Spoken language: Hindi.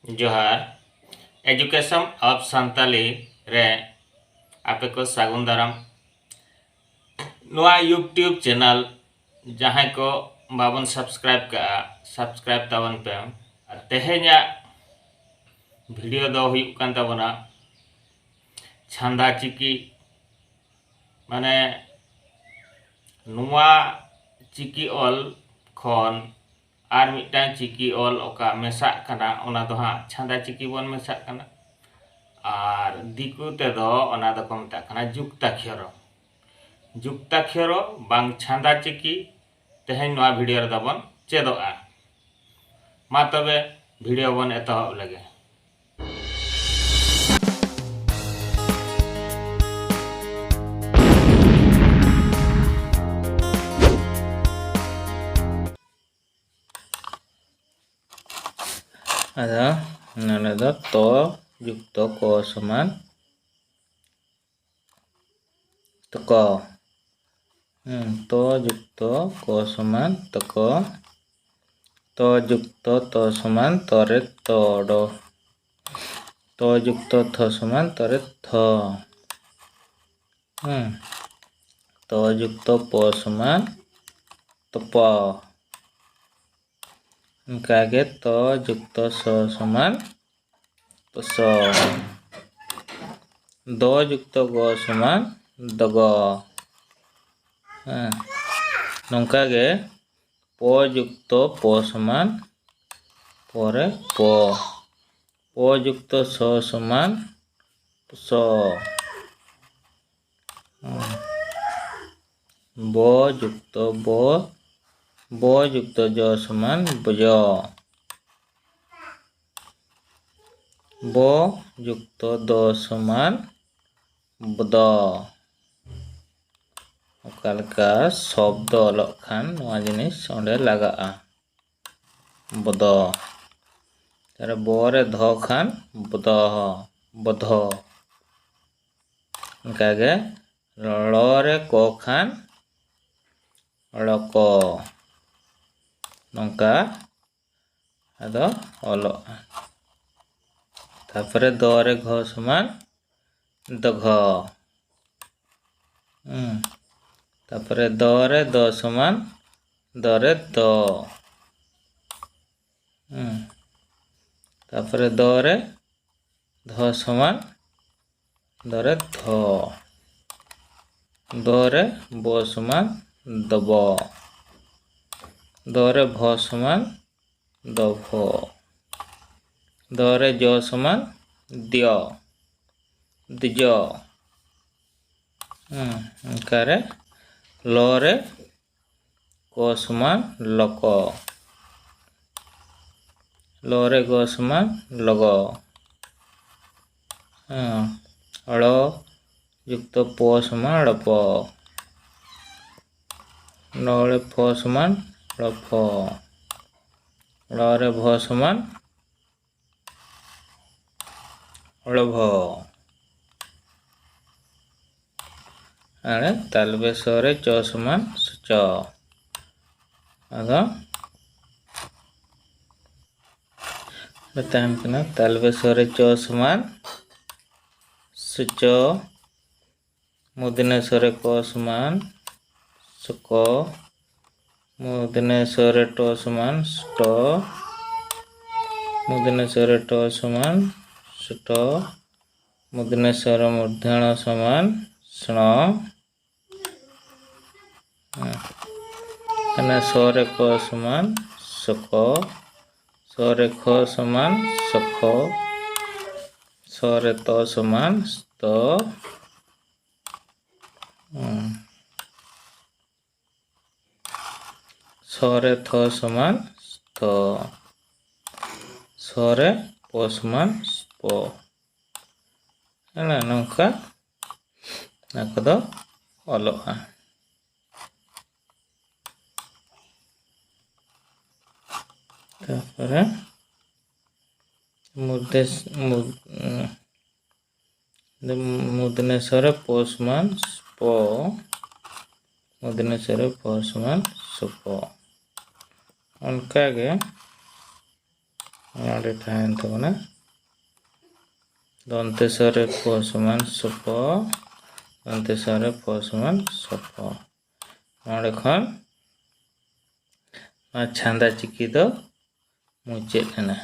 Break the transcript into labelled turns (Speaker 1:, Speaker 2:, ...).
Speaker 1: जोहार एजुकेशन ऑफ संताली रे आपे को सागुन दाराम नोआ यूट्यूब चैनल जहां को बाबन सब्सक्राइब का सब्सक्राइब तावन पे तेहेन्या वीडियो दो हुई कान ताबना छांदा चिकी माने नोआ चिकी ऑल खन आर मिटान चिकी ऑल ओका मेसा कना ओना दो हां छांदा चिकी बन मेसा कना और दिकु तेदो ओना दो को मेता कना जुक्ताक्षर बांग छांदा चिकी तेहेन नोआ वीडियो रे दबन चेदोआ मा तबे वीडियो बन एतहब लगे
Speaker 2: ada nada to yukto ko समान teko to yukto ko समान teko to yukto to समान tore todo to yukto tho समान tore tho to yukto po समान topo कागे तो युक्त स समान तो स दो युक्त ग समान दग नंकागे प युक्त प समान परे प युक्त स समान स ब युक्त ब युक्त ज समान बज ब युक्त द समान बद ओकालका शब्द अलग खान नवा जिनिस ओंडे लागा बद तारे बरे ध खान बध कागे लरे क खान लक नंका आदो अल तापरे दरे घ समान दघ तापरे दरे द समान दरे द तापरे दरे ध समान दरे ध दरे ब समान दब दरे भ समान दभ दरे ज समान द्य द्ज कारे लरे क समान लक लरे ग समान लग अड़ युक्त प समान अड़प लरे फ समान लफ लरे भ समान लभ आने तालबे सरे च समान च आगा बताएं कना तालबे सरे च समान सुच मुदिने सरे क समान सुक मुदिने सरे ट समान स्ट मुदिने सरे ट समान सुट मुदिने सरे मूर्धन समान स्ण सरे क समान सक सरे ख समान सख सरे त समान स्त सरे थ समान स्थ सरे प समान स्प नौका नाकदो अलगा तापरे मुदिने सरे प समान स्प मुदिने सरे प समान सुप उनका गे नोडे तहन तबना दंतेश्वर फ समान सप दंतेश्वर फ समान सप नोडे खन छांदा चिकी दो मुचेद एना।